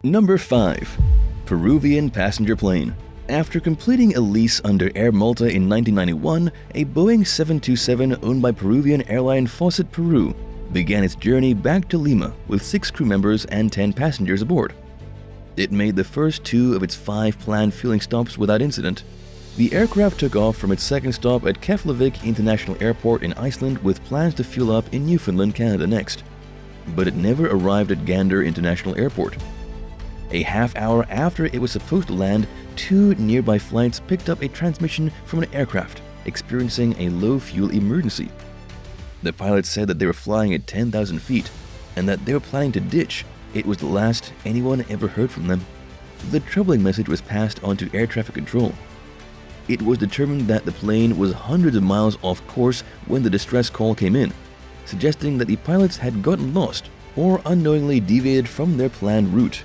Number 5. Peruvian passenger plane. After completing a lease under Air Malta in 1991, a Boeing 727 owned by Peruvian airline Fawcett Peru began its journey back to Lima with 6 crew members and 10 passengers aboard. It made the first 2 of its 5 planned fueling stops without incident. The aircraft took off from its second stop at Keflavik International Airport in Iceland with plans to fuel up in Newfoundland, Canada next. But it never arrived at Gander International Airport. A half hour after it was supposed to land, 2 nearby flights picked up a transmission from an aircraft experiencing a low fuel emergency. The pilots said that they were flying at 10,000 feet and that they were planning to ditch. It was the last anyone ever heard from them. The troubling message was passed on to air traffic control. It was determined that the plane was hundreds of miles off course when the distress call came in, suggesting that the pilots had gotten lost or unknowingly deviated from their planned route.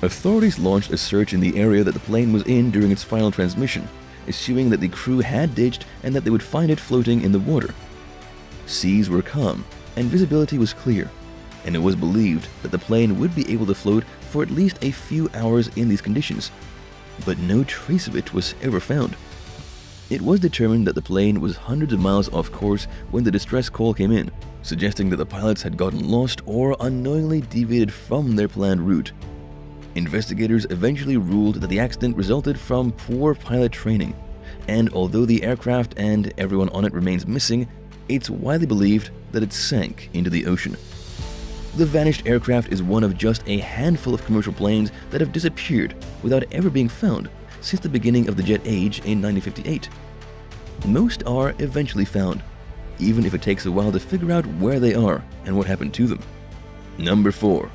Authorities launched a search in the area that the plane was in during its final transmission, assuming that the crew had ditched and that they would find it floating in the water. Seas were calm and visibility was clear, and it was believed that the plane would be able to float for at least a few hours in these conditions, but no trace of it was ever found. It was determined that the plane was hundreds of miles off course when the distress call came in, suggesting that the pilots had gotten lost or unknowingly deviated from their planned route. Investigators eventually ruled that the accident resulted from poor pilot training, and although the aircraft and everyone on it remains missing, it's widely believed that it sank into the ocean. The vanished aircraft is one of just a handful of commercial planes that have disappeared without ever being found since the beginning of the jet age in 1958. Most are eventually found, even if it takes a while to figure out where they are and what happened to them. Number 4.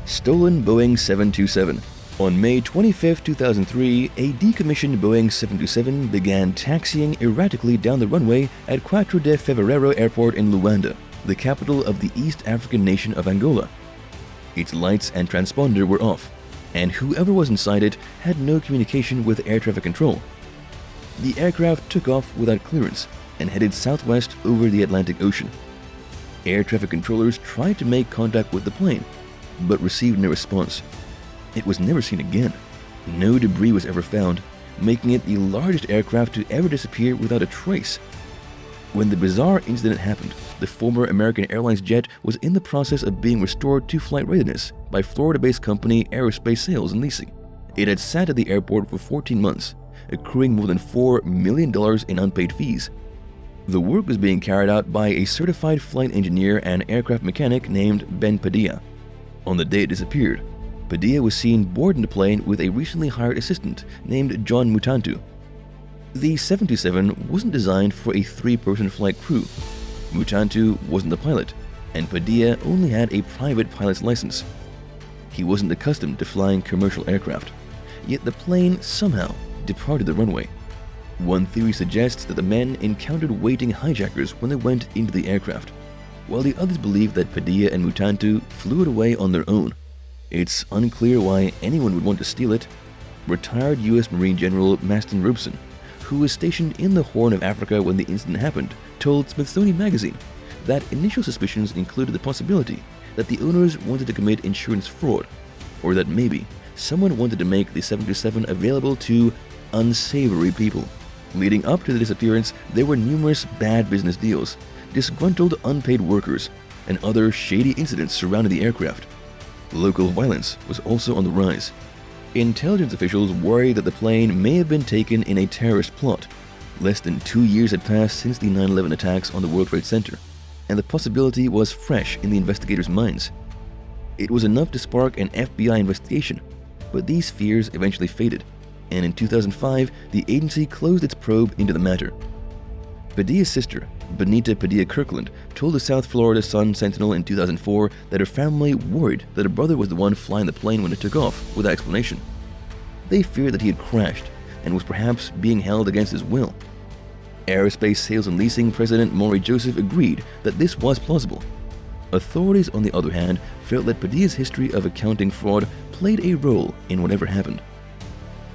Stolen Boeing 727. On May 25, 2003, a decommissioned Boeing 727 began taxiing erratically down the runway at 4 de Fevereiro Airport in Luanda, the capital of the East African nation of Angola. Its lights and transponder were off, and whoever was inside it had no communication with air traffic control. The aircraft took off without clearance and headed southwest over the Atlantic Ocean. Air traffic controllers tried to make contact with the plane, but received no response. It was never seen again. No debris was ever found, making it the largest aircraft to ever disappear without a trace. When the bizarre incident happened, the former American Airlines jet was in the process of being restored to flight readiness by Florida-based company Aerospace Sales and Leasing. It had sat at the airport for 14 months, accruing more than $4 million in unpaid fees. The work was being carried out by a certified flight engineer and aircraft mechanic named Ben Padilla. On the day it disappeared, Padilla was seen boarding the plane with a recently hired assistant named John Mutantu. The 727 wasn't designed for a 3-person flight crew. Mutantu wasn't the pilot, and Padilla only had a private pilot's license. He wasn't accustomed to flying commercial aircraft, yet the plane somehow departed the runway. One theory suggests that the men encountered waiting hijackers when they went into the aircraft, while the others believe that Padilla and Mutantu flew it away on their own. It's unclear why anyone would want to steal it. Retired U.S. Marine General Maston Robeson, who was stationed in the Horn of Africa when the incident happened, told Smithsonian Magazine that initial suspicions included the possibility that the owners wanted to commit insurance fraud, or that maybe someone wanted to make the 727 available to unsavory people. Leading up to the disappearance, there were numerous bad business deals, disgruntled unpaid workers, and other shady incidents surrounding the aircraft. Local violence was also on the rise. Intelligence officials worried that the plane may have been taken in a terrorist plot. Less than 2 years had passed since the 9/11 attacks on the World Trade Center, and the possibility was fresh in the investigators' minds. It was enough to spark an FBI investigation, but these fears eventually faded, and in 2005, the agency closed its probe into the matter. Padilla's sister, Benita Padilla Kirkland, told the South Florida Sun-Sentinel in 2004 that her family worried that her brother was the one flying the plane when it took off, without explanation. They feared that he had crashed and was perhaps being held against his will. Aerospace Sales and Leasing President Maury Joseph agreed that this was plausible. Authorities, on the other hand, felt that Padilla's history of accounting fraud played a role in whatever happened.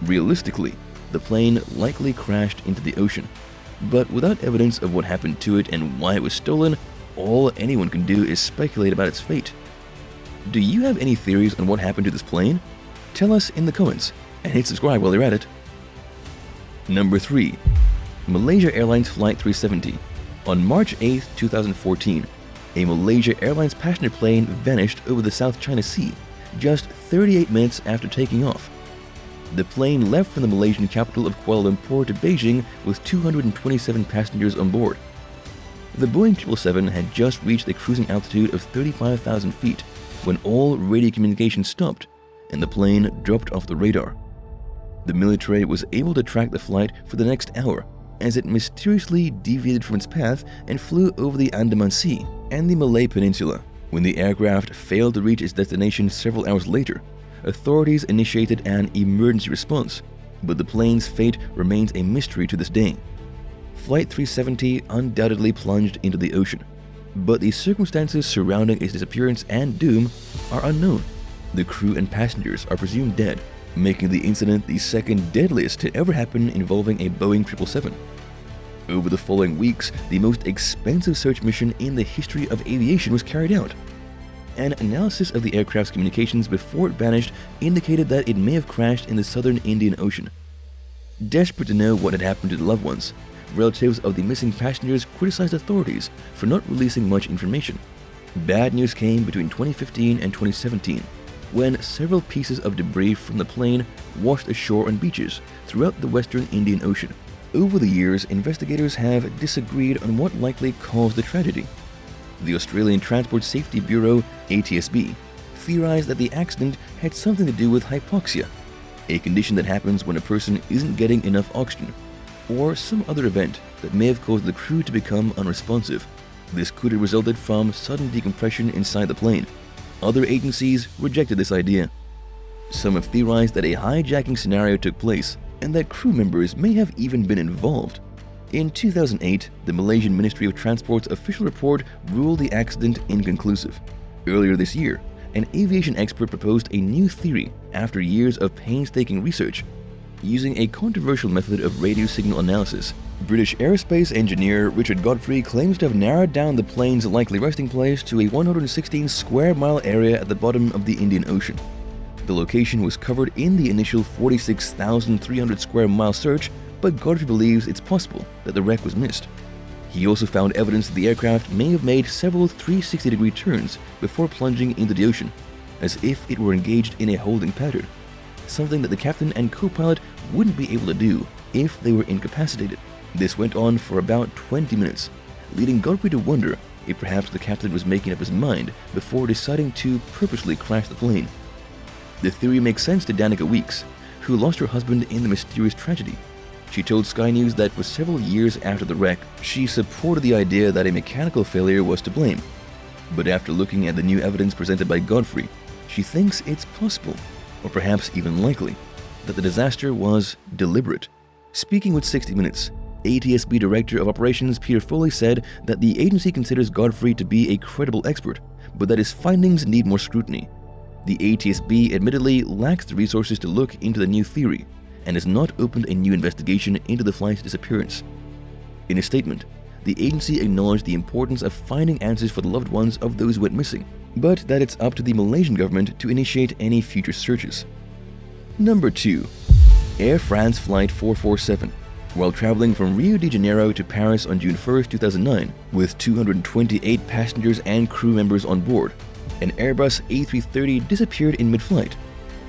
Realistically, the plane likely crashed into the ocean, but without evidence of what happened to it and why it was stolen, all anyone can do is speculate about its fate. Do you have any theories on what happened to this plane? Tell us in the comments, and hit subscribe while you're at it. Number 3. Malaysia Airlines Flight 370. On March 8, 2014, a Malaysia Airlines passenger plane vanished over the South China Sea just 38 minutes after taking off. The plane left from the Malaysian capital of Kuala Lumpur to Beijing with 227 passengers on board. The Boeing 777 had just reached a cruising altitude of 35,000 feet when all radio communication stopped and the plane dropped off the radar. The military was able to track the flight for the next hour as it mysteriously deviated from its path and flew over the Andaman Sea and the Malay Peninsula. When the aircraft failed to reach its destination several hours later, authorities initiated an emergency response, but the plane's fate remains a mystery to this day. Flight 370 undoubtedly plunged into the ocean, but the circumstances surrounding its disappearance and doom are unknown. The crew and passengers are presumed dead, making the incident the second deadliest to ever happen involving a Boeing 777. Over the following weeks, the most expensive search mission in the history of aviation was carried out. An analysis of the aircraft's communications before it vanished indicated that it may have crashed in the southern Indian Ocean. Desperate to know what had happened to the loved ones, relatives of the missing passengers criticized authorities for not releasing much information. Bad news came between 2015 and 2017, when several pieces of debris from the plane washed ashore on beaches throughout the western Indian Ocean. Over the years, investigators have disagreed on what likely caused the tragedy. The Australian Transport Safety Bureau, ATSB, theorized that the accident had something to do with hypoxia, a condition that happens when a person isn't getting enough oxygen, or some other event that may have caused the crew to become unresponsive. This could have resulted from sudden decompression inside the plane. Other agencies rejected this idea. Some have theorized that a hijacking scenario took place and that crew members may have even been involved. In 2008, the Malaysian Ministry of Transport's official report ruled the accident inconclusive. Earlier this year, an aviation expert proposed a new theory after years of painstaking research. Using a controversial method of radio signal analysis, British aerospace engineer Richard Godfrey claims to have narrowed down the plane's likely resting place to a 116 square mile area at the bottom of the Indian Ocean. The location was covered in the initial 46,300 square mile search, but Godfrey believes it's possible that the wreck was missed. He also found evidence that the aircraft may have made several 360-degree turns before plunging into the ocean, as if it were engaged in a holding pattern, something that the captain and co-pilot wouldn't be able to do if they were incapacitated. This went on for about 20 minutes, leading Godfrey to wonder if perhaps the captain was making up his mind before deciding to purposely crash the plane. The theory makes sense to Danica Weeks, who lost her husband in the mysterious tragedy. She told Sky News that for several years after the wreck, she supported the idea that a mechanical failure was to blame. But after looking at the new evidence presented by Godfrey, she thinks it's possible, or perhaps even likely, that the disaster was deliberate. Speaking with 60 Minutes, ATSB Director of Operations Peter Foley said that the agency considers Godfrey to be a credible expert, but that his findings need more scrutiny. The ATSB admittedly lacks the resources to look into the new theory and has not opened a new investigation into the flight's disappearance. In a statement, the agency acknowledged the importance of finding answers for the loved ones of those who went missing, but that it's up to the Malaysian government to initiate any future searches. Number 2. Air France Flight 447. While traveling from Rio de Janeiro to Paris on June 1, 2009, with 228 passengers and crew members on board, an Airbus A330 disappeared in mid-flight.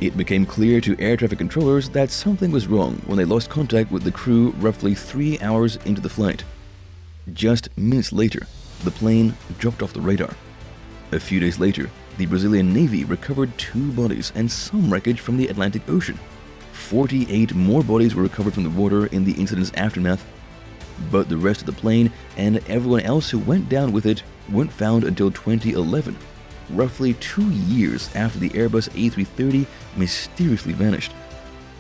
It became clear to air traffic controllers that something was wrong when they lost contact with the crew roughly 3 hours into the flight. Just minutes later, the plane dropped off the radar. A few days later, the Brazilian Navy recovered 2 bodies and some wreckage from the Atlantic Ocean. 48 more bodies were recovered from the water in the incident's aftermath, but the rest of the plane and everyone else who went down with it weren't found until 2011. Roughly 2 years after the Airbus A330 mysteriously vanished.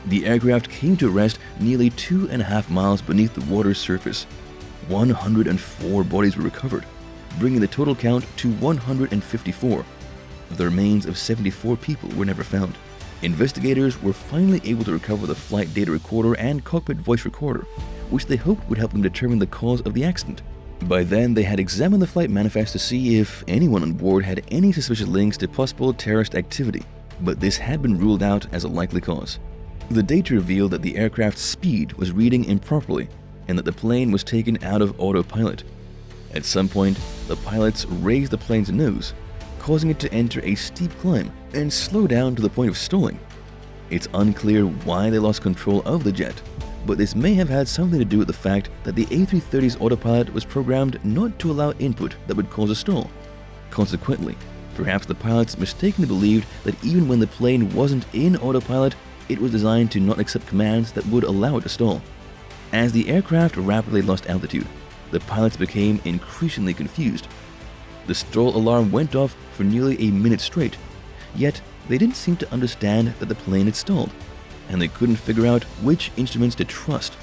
The aircraft came to rest nearly 2.5 miles beneath the water's surface. 104 bodies were recovered, bringing the total count to 154. The remains of 74 people were never found. Investigators were finally able to recover the flight data recorder and cockpit voice recorder, which they hoped would help them determine the cause of the accident. By then, they had examined the flight manifest to see if anyone on board had any suspicious links to possible terrorist activity. but this had been ruled out as a likely cause. The data revealed that the aircraft's speed was reading improperly and that the plane was taken out of autopilot. At some point, the pilots raised the plane's nose, causing it to enter a steep climb and slow down to the point of stalling. It's unclear why they lost control of the jet, but this may have had something to do with the fact that the A330's autopilot was programmed not to allow input that would cause a stall. Consequently, perhaps the pilots mistakenly believed that even when the plane wasn't in autopilot, it was designed to not accept commands that would allow it to stall. As the aircraft rapidly lost altitude, the pilots became increasingly confused. The stall alarm went off for nearly a minute straight, yet they didn't seem to understand that the plane had stalled, and they couldn't figure out which instruments to trust.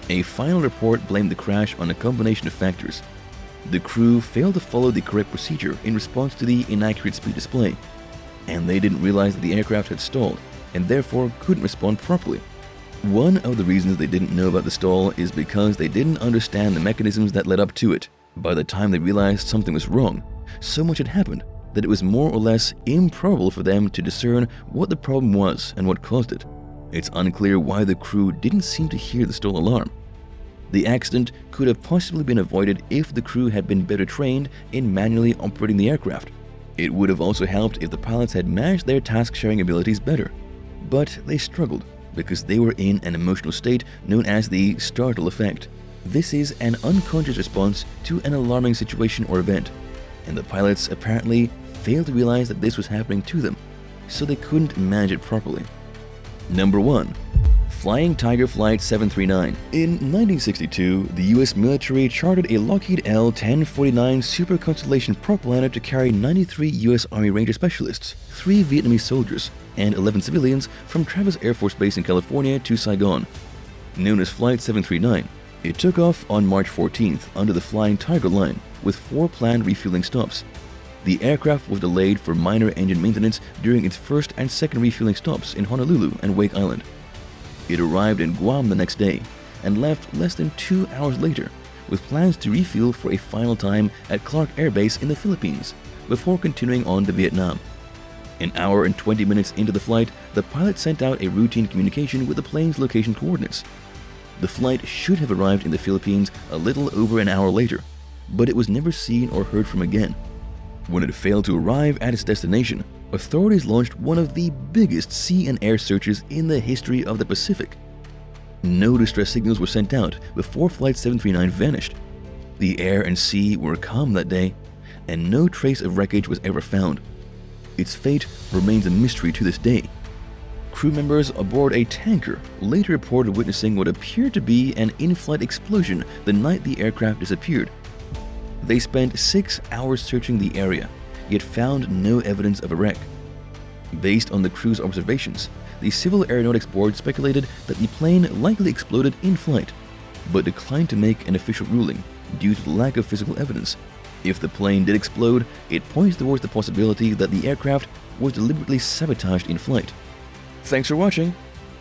A final report blamed the crash on a combination of factors. The crew failed to follow the correct procedure in response to the inaccurate speed display, and they didn't realize that the aircraft had stalled and therefore couldn't respond properly. One of the reasons they didn't know about the stall is because they didn't understand the mechanisms that led up to it. By the time they realized something was wrong, so much had happened that it was more or less improbable for them to discern what the problem was and what caused it. It's unclear why the crew didn't seem to hear the stall alarm. The accident could have possibly been avoided if the crew had been better trained in manually operating the aircraft. It would have also helped if the pilots had managed their task-sharing abilities better. But they struggled because they were in an emotional state known as the startle effect. This is an unconscious response to an alarming situation or event, and the pilots apparently failed to realize that this was happening to them, so they couldn't manage it properly. Number 1. Flying Tiger Flight 739. In 1962, the US military chartered a Lockheed L-1049 Super Constellation propliner to carry 93 US Army Ranger specialists, 3 Vietnamese soldiers, and 11 civilians from Travis Air Force Base in California to Saigon. Known as Flight 739, it took off on March 14th under the Flying Tiger line with 4 planned refueling stops. The aircraft was delayed for minor engine maintenance during its first and second refueling stops in Honolulu and Wake Island. It arrived in Guam the next day and left less than 2 hours later with plans to refuel for a final time at Clark Air Base in the Philippines before continuing on to Vietnam. An hour and 20 minutes into the flight, the pilot sent out a routine communication with the plane's location coordinates. The flight should have arrived in the Philippines a little over an hour later, but it was never seen or heard from again. When it failed to arrive at its destination, authorities launched one of the biggest sea and air searches in the history of the Pacific. No distress signals were sent out before Flight 739 vanished. The air and sea were calm that day, and no trace of wreckage was ever found. Its fate remains a mystery to this day. Crew members aboard a tanker later reported witnessing what appeared to be an in-flight explosion the night the aircraft disappeared. They spent 6 hours searching the area, yet found no evidence of a wreck. Based on the crew's observations, the Civil Aeronautics Board speculated that the plane likely exploded in flight, but declined to make an official ruling due to the lack of physical evidence. If the plane did explode, it points towards the possibility that the aircraft was deliberately sabotaged in flight. Thanks for watching.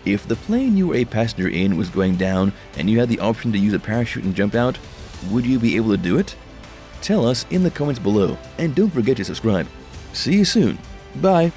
If the plane you were a passenger in was going down and you had the option to use a parachute and jump out, would you be able to do it? Tell us in the comments below, and don't forget to subscribe. See you soon. Bye.